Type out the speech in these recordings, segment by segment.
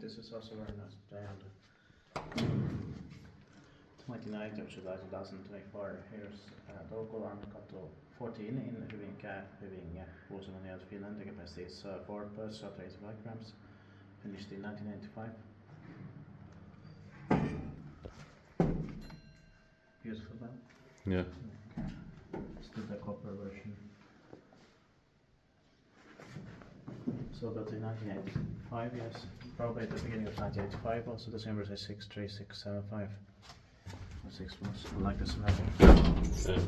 this is also very nice diameter. 29th of July 2024. Here's Toukolankatu 14 in Hyvinkää, Uusi-Mainiot, Finland. The capacity is 4 birds of 85 grams. Finished in 1985. Beautiful bell. Yeah. Still the copper version. So built in 1985, yes. Probably at the beginning of 1985. Also the same as 63675. 6 months. I like the smell. Yeah.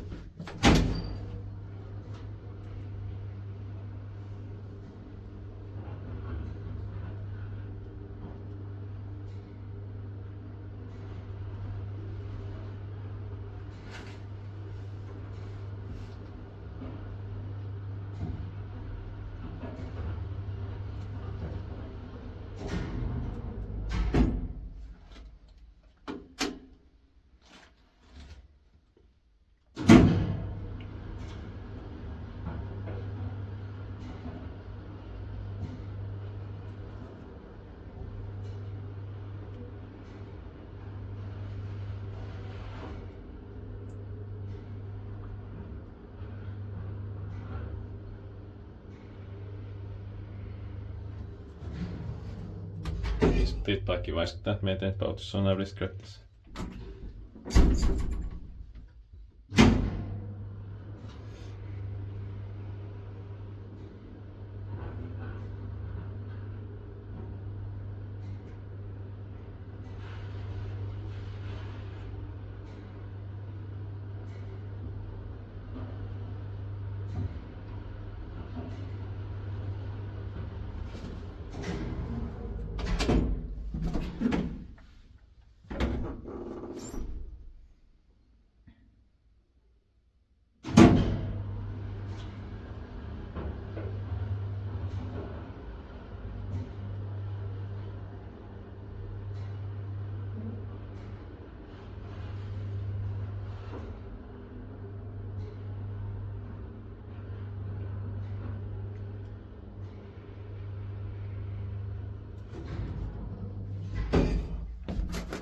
Tittaakin väistyttää, että meidän pautussa on näylis gröttis.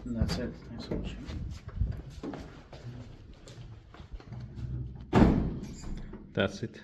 And that's it. Thanks for watching. That's it.